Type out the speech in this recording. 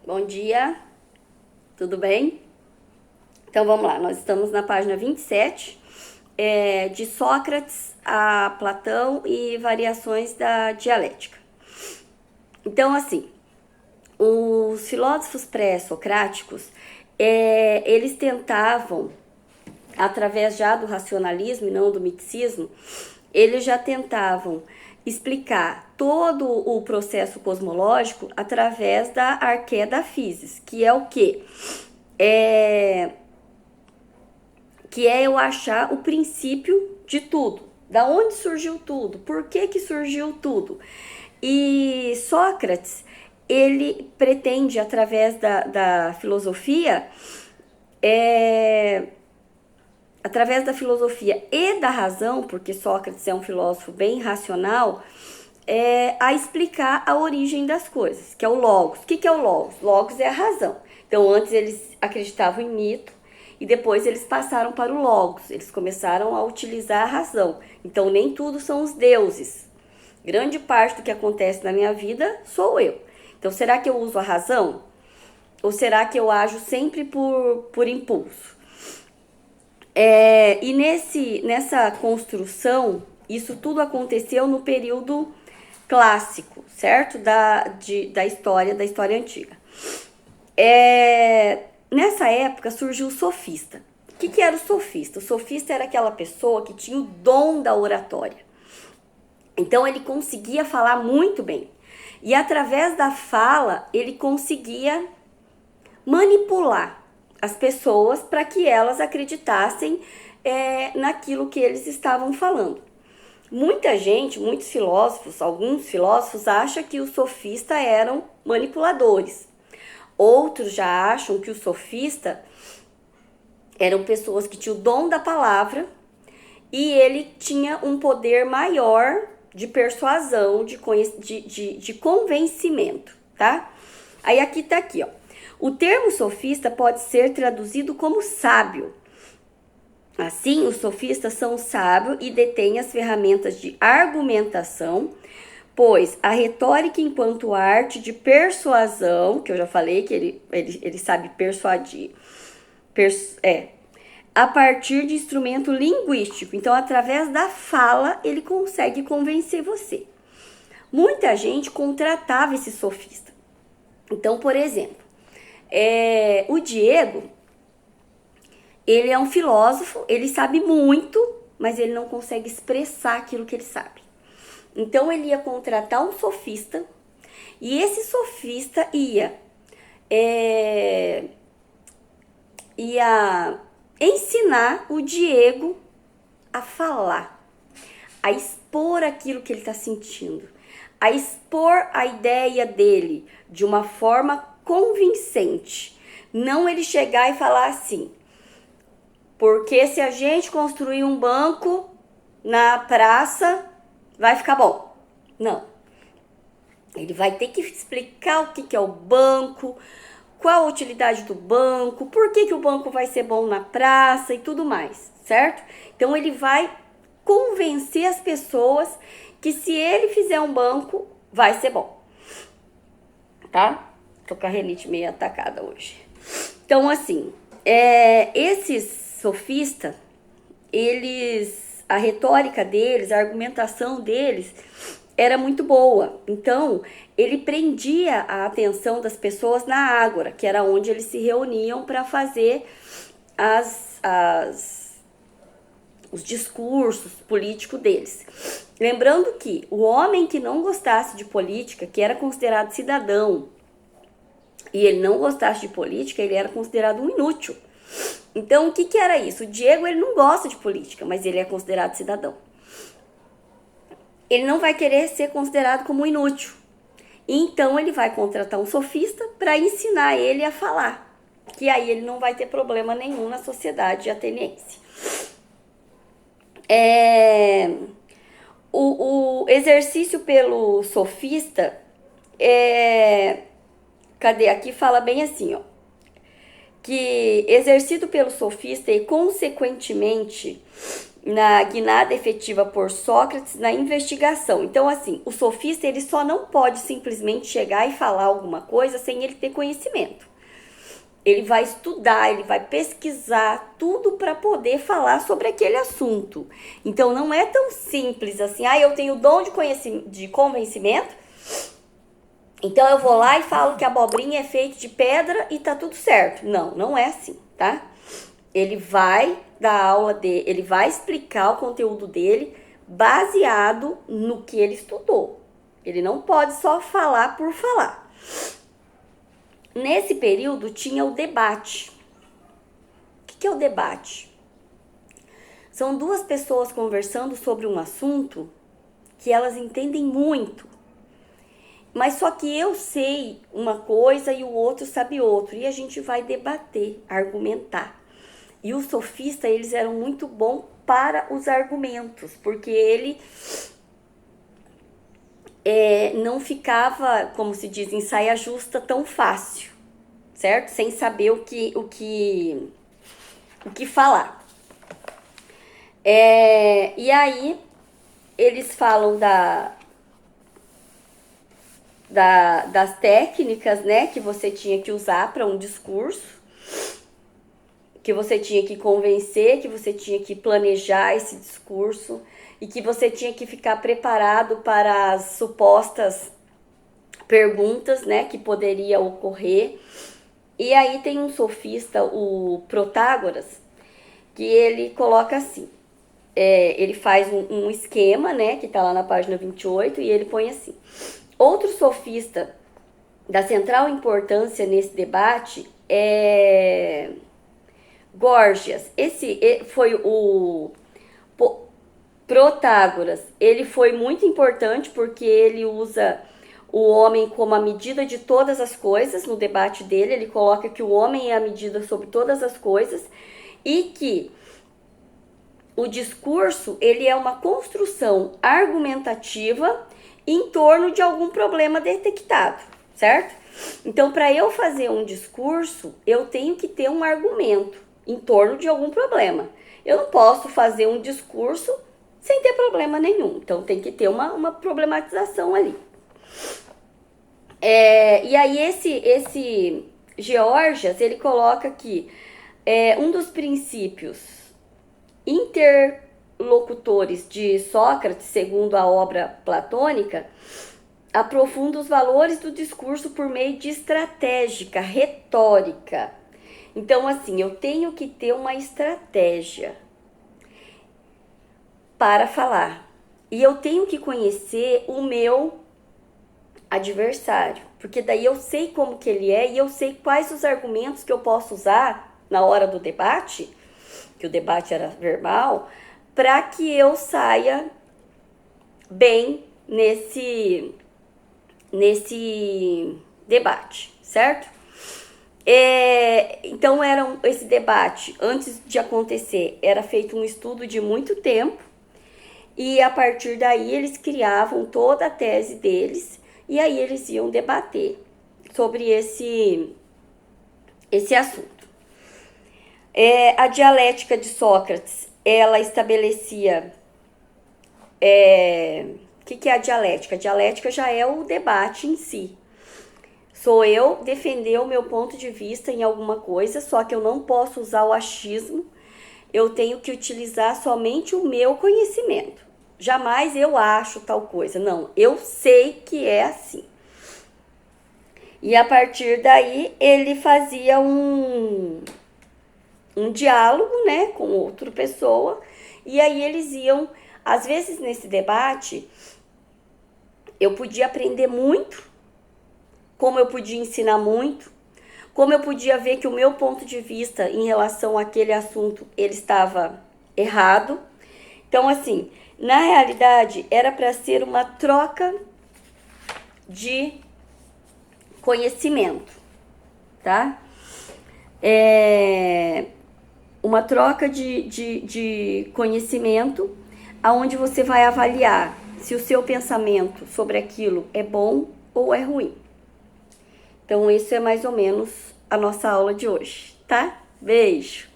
Bom dia, tudo bem? Então vamos lá, nós estamos na página 27, de Sócrates a Platão e variações da dialética. Então, assim, os filósofos pré-socráticos, eles tentavam, através já do racionalismo e não do miticismo, eles já tentavam explicar todo o processo cosmológico através da arqué da physis, que é o quê? Que é eu achar o princípio de tudo. Da onde surgiu tudo? Por que surgiu tudo? E Sócrates, ele pretende, através da filosofia, através da filosofia e da razão, porque Sócrates é um filósofo bem racional, a explicar a origem das coisas, que é o logos. O que é o logos? Logos é a razão. Então, antes eles acreditavam em mito e depois eles passaram para o logos. Eles começaram a utilizar a razão. Então, nem tudo são os deuses. Grande parte do que acontece na minha vida sou eu. Então, será que eu uso a razão? Ou será que eu ajo sempre por impulso? E nessa construção, isso tudo aconteceu no período clássico, certo? Da história antiga. Nessa época surgiu o sofista. O que era o sofista? O sofista era aquela pessoa que tinha o dom da oratória. Então ele conseguia falar muito bem. E através da fala, ele conseguia manipular as pessoas para que elas acreditassem naquilo que eles estavam falando. Muita gente, muitos filósofos, alguns filósofos acham que os sofistas eram manipuladores. Outros já acham que os sofistas eram pessoas que tinham o dom da palavra e ele tinha um poder maior de persuasão, de convencimento, tá? Aí aqui tá aqui, ó. O termo sofista pode ser traduzido como sábio. Assim, os sofistas são sábios e detêm as ferramentas de argumentação, pois a retórica enquanto arte de persuasão, que eu já falei que ele sabe persuadir, a partir de instrumento linguístico. Então, através da fala, ele consegue convencer você. Muita gente contratava esse sofista. Então, por exemplo, o Diego, ele é um filósofo, ele sabe muito, mas ele não consegue expressar aquilo que ele sabe. Então ele ia contratar um sofista e esse sofista ia ensinar o Diego a falar, a expor aquilo que ele está sentindo, a expor a ideia dele de uma forma convincente. Não ele chegar e falar assim, porque se a gente construir um banco na praça, vai ficar bom. Não. Ele vai ter que explicar o que é o banco, qual a utilidade do banco, por que o banco vai ser bom na praça e tudo mais, certo? Então ele vai convencer as pessoas que se ele fizer um banco, vai ser bom. Tá? Tô com a renite meio atacada hoje. Então, assim, esses sofistas, a retórica deles, a argumentação deles era muito boa. Então, ele prendia a atenção das pessoas na ágora, que era onde eles se reuniam para fazer os discursos políticos deles. Lembrando que o homem que não gostasse de política, que era considerado cidadão, e ele não gostasse de política, ele era considerado um inútil. Então, o que era isso? O Diego, ele não gosta de política, mas ele é considerado cidadão. Ele não vai querer ser considerado como inútil. Então, ele vai contratar um sofista para ensinar ele a falar. Que aí ele não vai ter problema nenhum na sociedade ateniense. O exercício pelo sofista cadê? Aqui fala bem assim, ó. Que exercido pelo sofista e, consequentemente, na guinada efetiva por Sócrates na investigação. Então, assim, o sofista ele só não pode simplesmente chegar e falar alguma coisa sem ele ter conhecimento. Ele vai estudar, ele vai pesquisar tudo para poder falar sobre aquele assunto. Então, não é tão simples assim, eu tenho o dom de convencimento, então eu vou lá e falo que a abobrinha é feita de pedra e tá tudo certo. Não, não é assim, tá? Ele vai dar aula dele, ele vai explicar o conteúdo dele baseado no que ele estudou. Ele não pode só falar por falar. Nesse período tinha o debate. O que é o debate? São duas pessoas conversando sobre um assunto que elas entendem muito. Mas só que eu sei uma coisa e o outro sabe outra. E a gente vai debater, argumentar. E os sofistas, eles eram muito bons para os argumentos, porque ele não ficava, como se diz, em saia justa tão fácil, certo? Sem saber o que falar. E aí, eles falam das técnicas, né, que você tinha que usar para um discurso, que você tinha que convencer, que você tinha que planejar esse discurso e que você tinha que ficar preparado para as supostas perguntas, né, que poderia ocorrer. E aí tem um sofista, o Protágoras, que ele coloca assim, ele faz um esquema, né, que está lá na página 28, e ele põe assim: outro sofista da central importância nesse debate é Górgias. Esse foi o Protágoras. Ele foi muito importante porque ele usa o homem como a medida de todas as coisas. No debate dele, ele coloca que o homem é a medida sobre todas as coisas e que o discurso ele é uma construção argumentativa em torno de algum problema detectado, certo? Então, para eu fazer um discurso, eu tenho que ter um argumento em torno de algum problema. Eu não posso fazer um discurso sem ter problema nenhum. Então, tem que ter uma problematização ali. E aí, esse Geórgias, ele coloca que um dos princípios interlocutores de Sócrates, segundo a obra platônica, aprofunda os valores do discurso por meio de estratégica, retórica. Então, assim, eu tenho que ter uma estratégia para falar. E eu tenho que conhecer o meu adversário, porque daí eu sei como que ele é e eu sei quais os argumentos que eu posso usar na hora do debate, que o debate era verbal, para que eu saia bem nesse debate, certo? Então, esse debate, antes de acontecer, era feito um estudo de muito tempo, e a partir daí eles criavam toda a tese deles, e aí eles iam debater sobre esse assunto. A dialética de Sócrates, ela estabelecia... o que é a dialética? A dialética já é o debate em si. Sou eu defender o meu ponto de vista em alguma coisa, só que eu não posso usar o achismo, eu tenho que utilizar somente o meu conhecimento. Jamais eu acho tal coisa, não, eu sei que é assim. E a partir daí ele fazia um diálogo, né, com outra pessoa, e aí eles iam, às vezes nesse debate, eu podia aprender muito, como eu podia ensinar muito, como eu podia ver que o meu ponto de vista em relação àquele assunto, ele estava errado. Então, assim, na realidade, era para ser uma troca de conhecimento, tá? Uma troca de conhecimento, onde você vai avaliar se o seu pensamento sobre aquilo é bom ou é ruim. Então, isso é mais ou menos a nossa aula de hoje, tá? Beijo!